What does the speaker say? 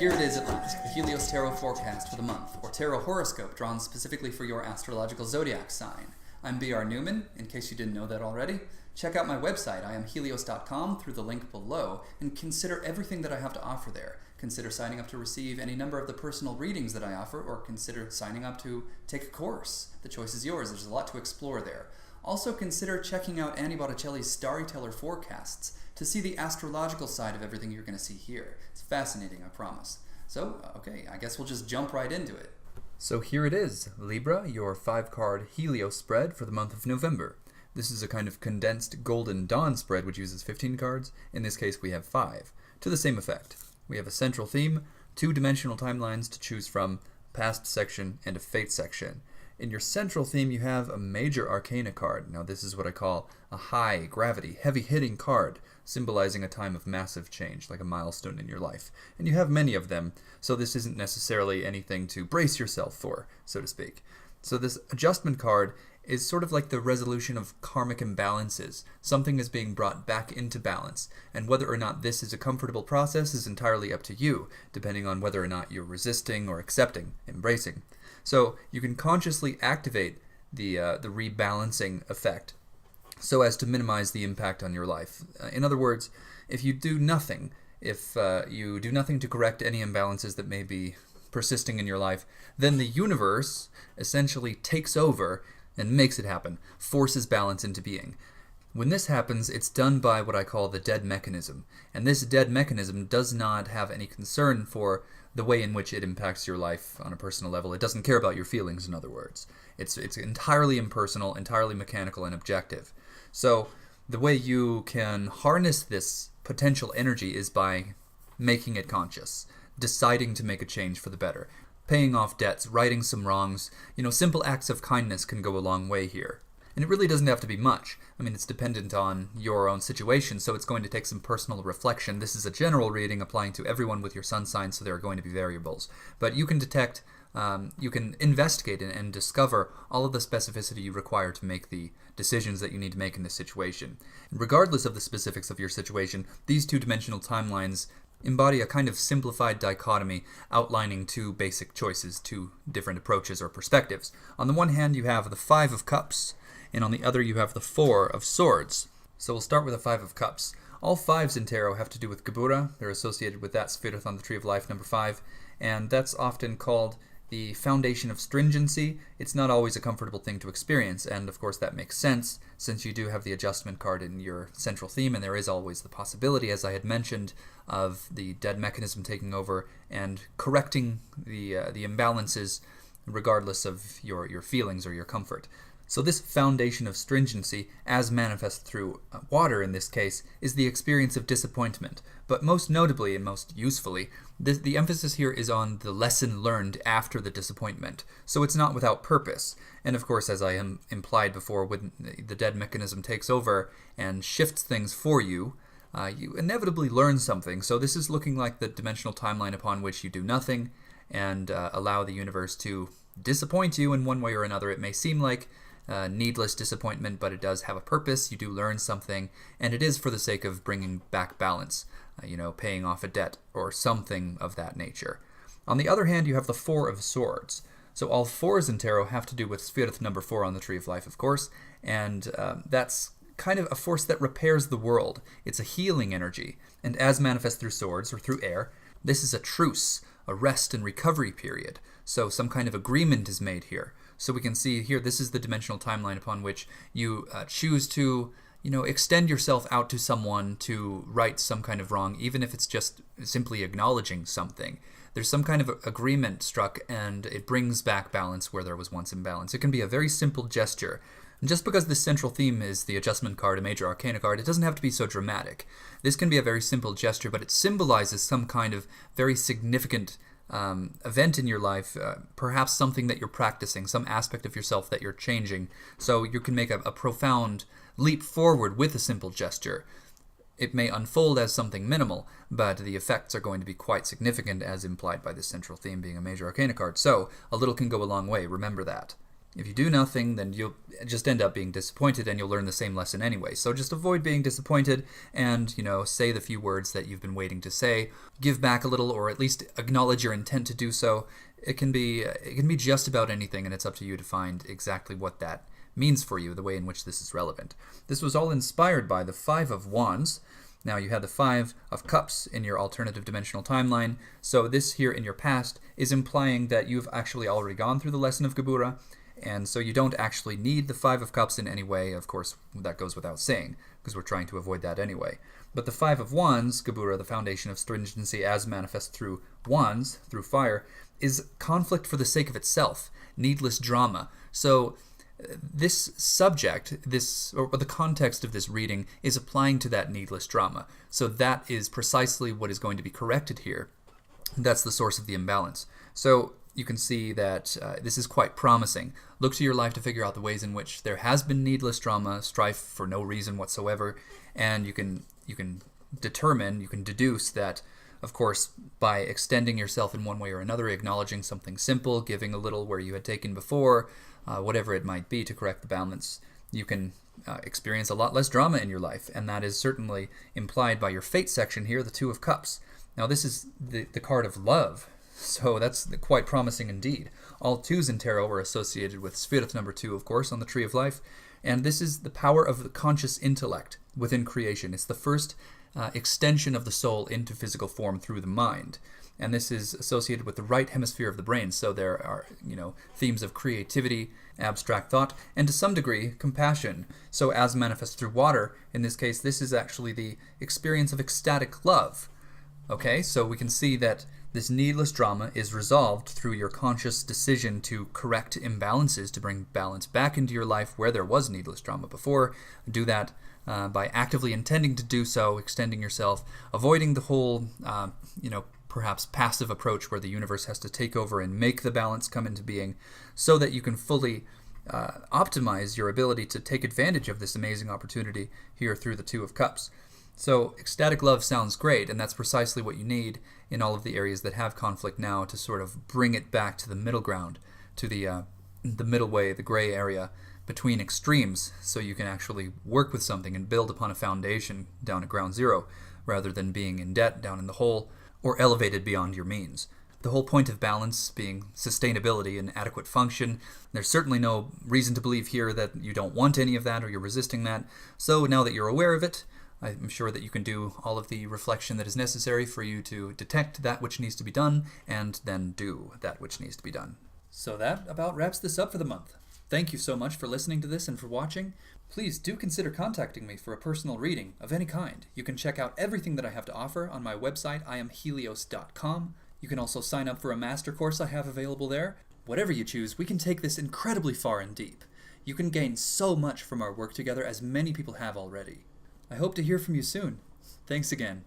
here it is at last, the Helios Tarot forecast for the month, or Tarot Horoscope drawn specifically for your astrological zodiac sign. I'm B.R. Newman, in case you didn't know that already. Check out my website, IamHelios.com, through the link below, and consider everything that I have to offer there. Consider signing up to receive any number of the personal readings that I offer, or consider signing up to take a course. The choice is yours. There's a lot to explore there. Also consider checking out Annie Botticelli's Storyteller forecasts to see the astrological side of everything you're going to see here. It's fascinating, I promise. So, okay, I guess we'll just jump right into it. So here it is, Libra, your 5-card Helios spread for the month of November. This is a kind of condensed Golden Dawn spread which uses 15 cards. In this case we have 5. To the same effect. We have a central theme, 2-dimensional timelines to choose from, past section, and a fate section. In your central theme you have a major arcana card. Now this is what I call a high gravity, heavy-hitting card, symbolizing a time of massive change, like a milestone in your life. And you have many of them, so this isn't necessarily anything to brace yourself for, so to speak. So this adjustment card is sort of like the resolution of karmic imbalances. Something is being brought back into balance, and whether or not this is a comfortable process is entirely up to you, depending on whether or not you're resisting or accepting, embracing. So you can consciously activate the rebalancing effect so as to minimize the impact on your life. In other words, if you do nothing, to correct any imbalances that may be persisting in your life, then the universe essentially takes over and makes it happen, forces balance into being. When this happens, it's done by what I call the dead mechanism. And this dead mechanism does not have any concern for the way in which it impacts your life on a personal level. It doesn't care about your feelings, in other words. It's entirely impersonal, entirely mechanical and objective. So the way you can harness this potential energy is by making it conscious, deciding to make a change for the better, paying off debts, righting some wrongs. Simple acts of kindness can go a long way here. And it really doesn't have to be much. I mean, it's dependent on your own situation, so it's going to take some personal reflection. This is a general reading applying to everyone with your sun sign, so there are going to be variables. But you can detect, you can investigate and discover all of the specificity you require to make the decisions that you need to make in this situation. Regardless of the specifics of your situation, these 2-dimensional timelines embody a kind of simplified dichotomy outlining 2 basic choices, 2 different approaches or perspectives. On the one hand, you have the 5 of Cups, and on the other you have the 4 of Swords. So we'll start with the 5 of Cups. All 5s in tarot have to do with Gebura. They're associated with that Spherith on the Tree of Life, number 5, and that's often called the foundation of stringency. It's not always a comfortable thing to experience, and of course that makes sense since you do have the adjustment card in your central theme, and there is always the possibility, as I had mentioned, of the dead mechanism taking over and correcting the imbalances regardless of your feelings or your comfort. So this foundation of stringency, as manifest through water in this case, is the experience of disappointment. But most notably and most usefully, the emphasis here is on the lesson learned after the disappointment. So it's not without purpose. And of course, as I implied before, when the dead mechanism takes over and shifts things for you, you inevitably learn something. So this is looking like the dimensional timeline upon which you do nothing and allow the universe to disappoint you in one way or another. It may seem like needless disappointment, but it does have a purpose. You do learn something, and it is for the sake of bringing back balance, paying off a debt or something of that nature. On the other hand, you have the 4 of Swords. So all 4s in tarot have to do with Spherith number 4 on the Tree of Life, of course, and that's kind of a force that repairs the world. It's a healing energy, and as manifest through swords or through air, this is a truce, a rest and recovery period. So some kind of agreement is made here. So we can see here, this is the dimensional timeline upon which you choose to, extend yourself out to someone to right some kind of wrong, even if it's just simply acknowledging something. There's some kind of agreement struck, and it brings back balance where there was once imbalance. It can be a very simple gesture. And just because this central theme is the adjustment card, a major arcana card, it doesn't have to be so dramatic. This can be a very simple gesture, but it symbolizes some kind of very significant event in your life, perhaps something that you're practicing, some aspect of yourself that you're changing, so you can make a profound leap forward with a simple gesture. It may unfold as something minimal, but the effects are going to be quite significant, as implied by this central theme being a major arcana card. So a little can go a long way, remember that. If you do nothing, then you'll just end up being disappointed and you'll learn the same lesson anyway. So just avoid being disappointed and, say the few words that you've been waiting to say. Give back a little, or at least acknowledge your intent to do so. It can be just about anything, and it's up to you to find exactly what that means for you, the way in which this is relevant. This was all inspired by the Five of Wands. Now you had the Five of Cups in your alternative dimensional timeline, so this here in your past is implying that you've actually already gone through the lesson of Gebura, and so you don't actually need the Five of Cups in any way. Of course, that goes without saying, because we're trying to avoid that anyway. But the Five of Wands, Gebura, the foundation of stringency as manifest through wands, through fire, is conflict for the sake of itself, needless drama. So this subject, or the context of this reading, is applying to that needless drama. So that is precisely what is going to be corrected here. That's the source of the imbalance. So you can see that this is quite promising. Look to your life to figure out the ways in which there has been needless drama, strife for no reason whatsoever, and you can deduce that, of course, by extending yourself in one way or another, acknowledging something simple, giving a little where you had taken before, whatever it might be to correct the balance, you can experience a lot less drama in your life, and that is certainly implied by your fate section here, the Two of Cups. Now this is the card of love, so that's quite promising indeed. All twos in tarot are associated with Sphirith number 2, of course, on the Tree of Life, and this is the power of the conscious intellect within creation. It's the first extension of the soul into physical form through the mind. And this is associated with the right hemisphere of the brain. So there are, themes of creativity, abstract thought, and to some degree, compassion. So as manifest through water, in this case, this is actually the experience of ecstatic love. Okay, so we can see that this needless drama is resolved through your conscious decision to correct imbalances, to bring balance back into your life where there was needless drama before. Do that by actively intending to do so, extending yourself, avoiding the whole, perhaps passive approach where the universe has to take over and make the balance come into being, so that you can fully optimize your ability to take advantage of this amazing opportunity here through the Two of Cups. So ecstatic love sounds great, and that's precisely what you need in all of the areas that have conflict now, to sort of bring it back to the middle ground, to the middle way, the gray area between extremes, so you can actually work with something and build upon a foundation down at ground zero, rather than being in debt down in the hole, or elevated beyond your means. The whole point of balance being sustainability and adequate function. There's certainly no reason to believe here that you don't want any of that or you're resisting that. So now that you're aware of it, I'm sure that you can do all of the reflection that is necessary for you to detect that which needs to be done and then do that which needs to be done. So that about wraps this up for the month. Thank you so much for listening to this and for watching. Please do consider contacting me for a personal reading of any kind. You can check out everything that I have to offer on my website, IamHelios.com. You can also sign up for a master course I have available there. Whatever you choose, we can take this incredibly far and deep. You can gain so much from our work together, as many people have already. I hope to hear from you soon. Thanks again.